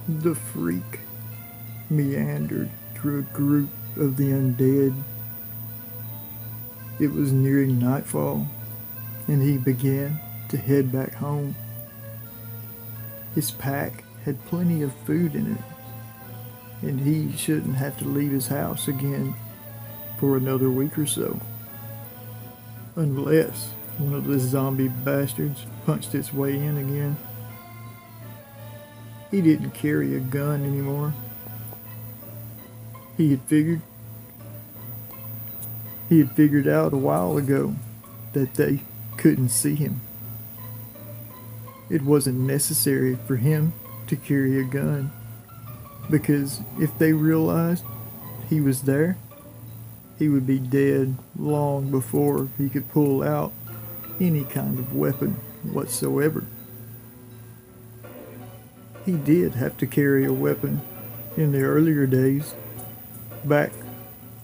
The freak meandered through a group of the undead. It was nearing nightfall, and he began to head back home. His pack had plenty of food in it, and he shouldn't have to leave his house again for another week or so. Unless one of the zombie bastards punched its way in again. He didn't carry a gun anymore. He had figured out a while ago that they couldn't see him. It wasn't necessary for him to carry a gun, because if they realized he was there, he would be dead long before he could pull out any kind of weapon whatsoever. He did have to carry a weapon in the earlier days, back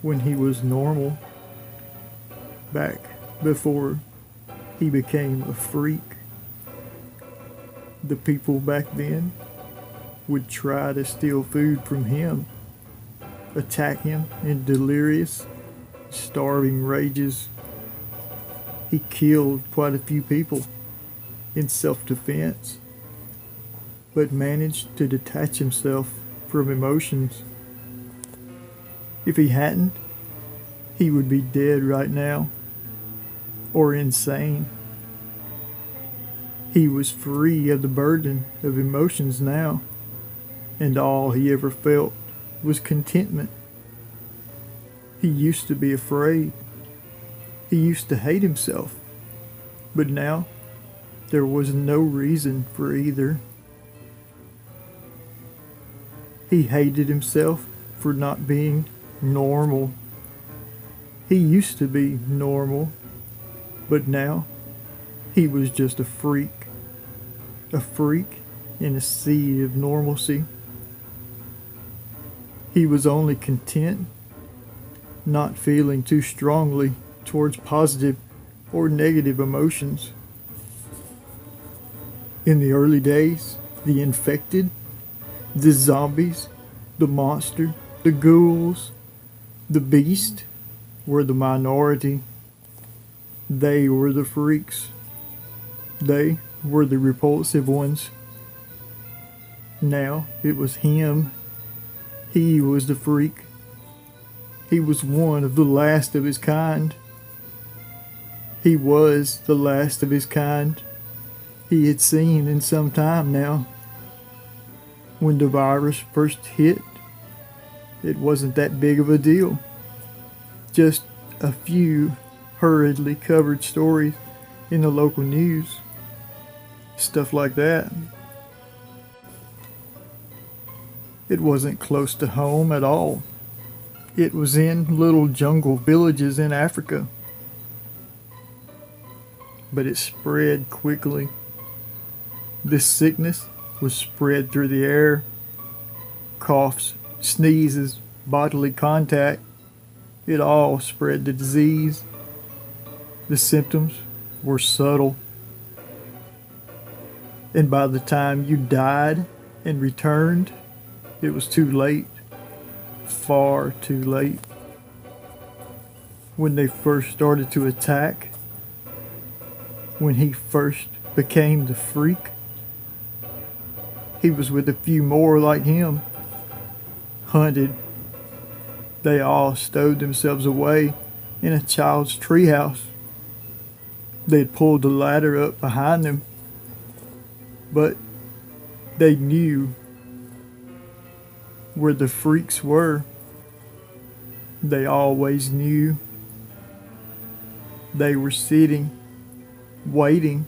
when he was normal, back before he became a freak. The people back then would try to steal food from him, attack him in delirious, starving rages. He killed quite a few people in self-defense, but managed to detach himself from emotions. If he hadn't, he would be dead right now, or insane. He was free of the burden of emotions now, and all he ever felt was contentment. He used to be afraid. He used to hate himself, but now there was no reason for either. He hated himself for not being normal. He used to be normal, but now he was just a freak in a sea of normalcy. He was only content, not feeling too strongly towards positive or negative emotions. In the early days, the infected, the zombies, the monster, the ghouls, the beast were the minority. They were the freaks. They were the repulsive ones. Now it was him. He was the freak. He was one of the last of his kind. He was the last of his kind he had seen in some time now. When the virus first hit, it wasn't that big of a deal. Just a few hurriedly covered stories in the local news. Stuff like that. It wasn't close to home at all. It was in little jungle villages in Africa. But it spread quickly. This sickness was spread through the air. Coughs, sneezes, bodily contact. It all spread the disease. The symptoms were subtle. And by the time you died and returned, it was too late. Far too late. When they first started to attack, when he first became the freak, he was with a few more like him. Hunted. They all stowed themselves away in a child's treehouse. They'd pulled the ladder up behind them, but they knew where the freaks were. They always knew. They were sitting, waiting.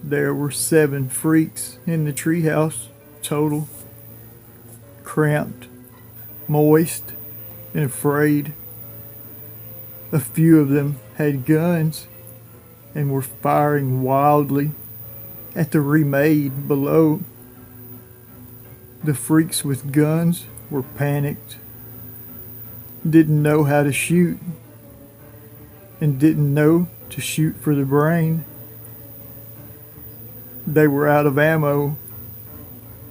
There were 7 freaks in the treehouse total, cramped, moist, and afraid. A few of them had guns and were firing wildly at the remade below. The freaks with guns were panicked, didn't know how to shoot, and didn't know to shoot for the brain. They were out of ammo,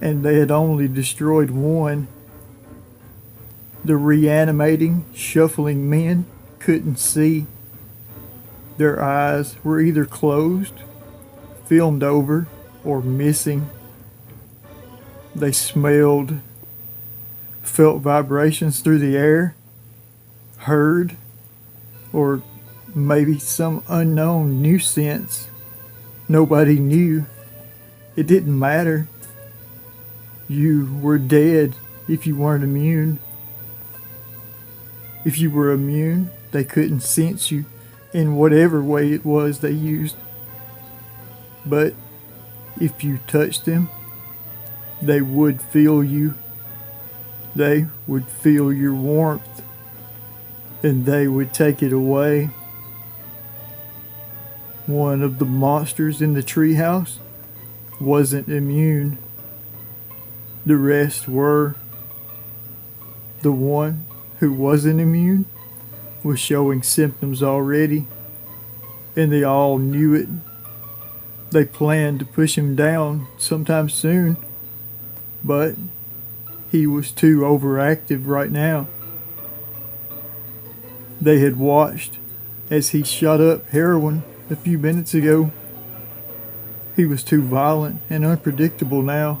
and they had only destroyed one. The reanimating, shuffling men couldn't see. Their eyes were either closed, filmed over, or missing. They smelled, felt vibrations through the air, heard, or maybe some unknown new sense. Nobody knew. It didn't matter. You were dead if you weren't immune. If you were immune, they couldn't sense you in whatever way it was they used. But if you touched them, they would feel you. They would feel your warmth, and they would take it away. One of the monsters in the treehouse wasn't immune. The rest were. The one who wasn't immune was showing symptoms already, and they all knew it. They planned to push him down sometime soon, but he was too overactive right now. They had watched as he shot up heroin a few minutes ago. He was too violent and unpredictable now.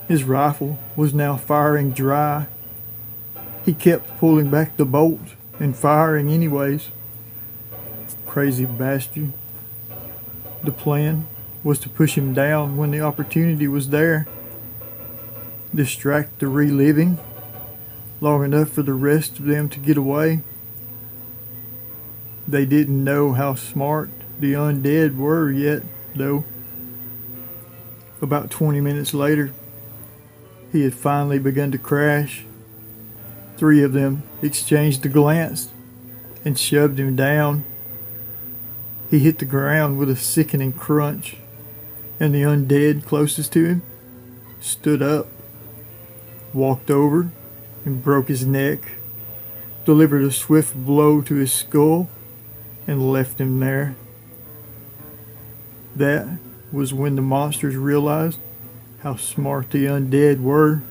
His rifle was now firing dry. He kept pulling back the bolt and firing anyways. Crazy bastard. The plan was to push him down when the opportunity was there. Distract the reliving long enough for the rest of them to get away. They didn't know how smart the undead were yet, though. About 20 minutes later, he had finally begun to crash. 3 of them exchanged a glance and shoved him down. He hit the ground with a sickening crunch, and the undead closest to him stood up, walked over and broke his neck, delivered a swift blow to his skull, and left him there. That was when the monsters realized how smart the undead were.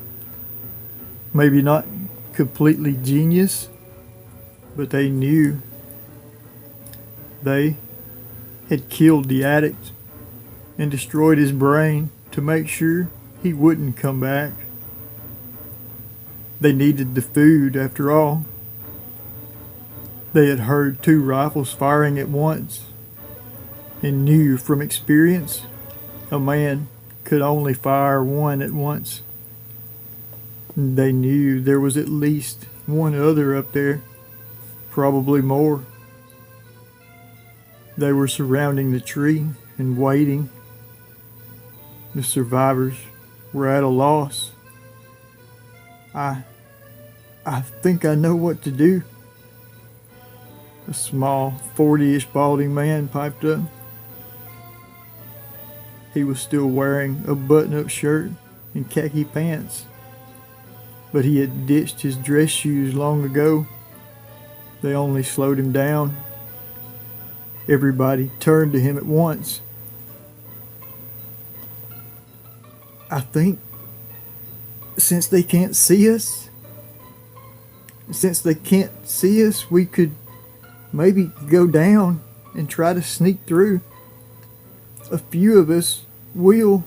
Maybe not completely genius, but they knew. They had killed the addict and destroyed his brain to make sure he wouldn't come back. They needed the food after all. They had heard 2 rifles firing at once and knew from experience a man could only fire 1 at once. They knew there was at least 1 other up there, probably more. They were surrounding the tree and waiting. The survivors were at a loss. I think I know what to do. A small, 40-ish balding man piped up. He was still wearing a button-up shirt and khaki pants, but he had ditched his dress shoes long ago. They only slowed him down. Everybody turned to him at once. I think since they can't see us, we could maybe go down and try to sneak through. A few of us won't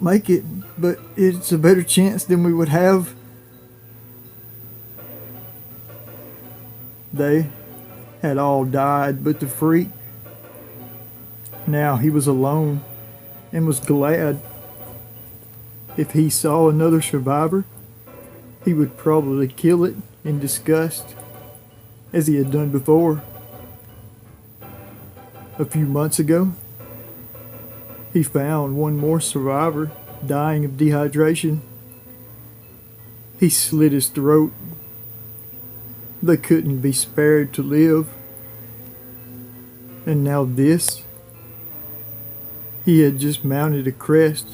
make it, but it's a better chance than we would have. They had all died but the freak. Now he was alone and was glad. If he saw another survivor, he would probably kill it in disgust, as he had done before. A few months ago, he found 1 more survivor dying of dehydration. He slit his throat. They couldn't be spared to live. And now this. He had just mounted a crest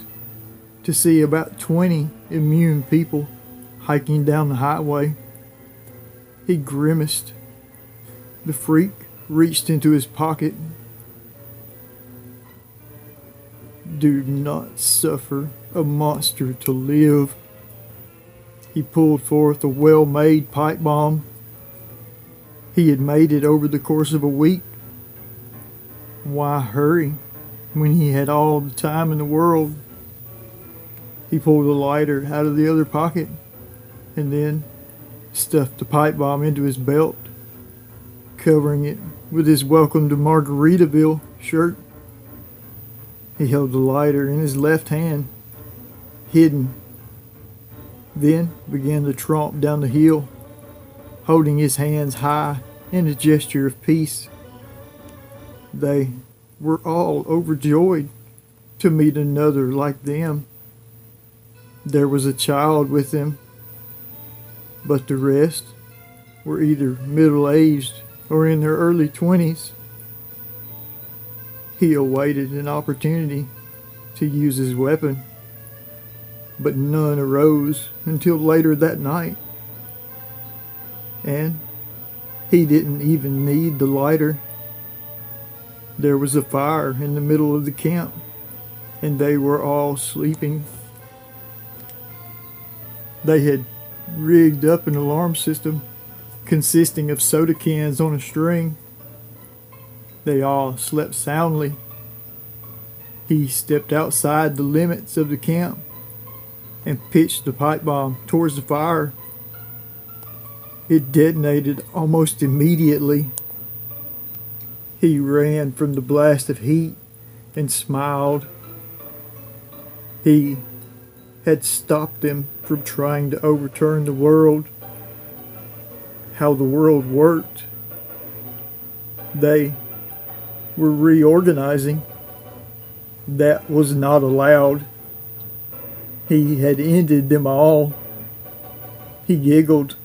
to see about 20 immune people hiking down the highway. He grimaced. The freak reached into his pocket. Do not suffer a monster to live. He pulled forth a well-made pipe bomb. He had made it over the course of a week. Why hurry when he had all the time in the world? He pulled a lighter out of the other pocket and then stuffed the pipe bomb into his belt, covering it with his Welcome to Margaritaville shirt. He held the lighter in his left hand, hidden, then began to tromp down the hill, holding his hands high in a gesture of peace. They were all overjoyed to meet another like them. There was a child with them, but the rest were either middle-aged or in their early 20s. He awaited an opportunity to use his weapon, but none arose until later that night. And he didn't even need the lighter. There was a fire in the middle of the camp, and they were all sleeping. They had rigged up an alarm system consisting of soda cans on a string. They all slept soundly. He stepped outside the limits of the camp and pitched the pipe bomb towards the fire. It detonated almost immediately. He ran from the blast of heat and smiled. He had stopped them from trying to overturn the world, how the world worked. They were reorganizing. That was not allowed. He had ended them all. He giggled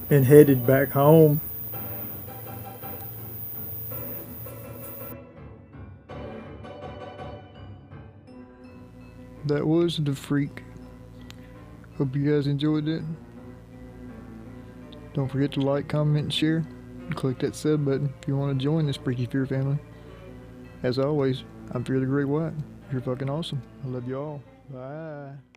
and headed back home. That was The Freak. Hope you guys enjoyed it. Don't forget to like, comment, and share. And click that sub button if you want to join this Freaky Fear family. As always, I'm Fear the GreatWhite. You're fucking awesome. I love you all. Bye.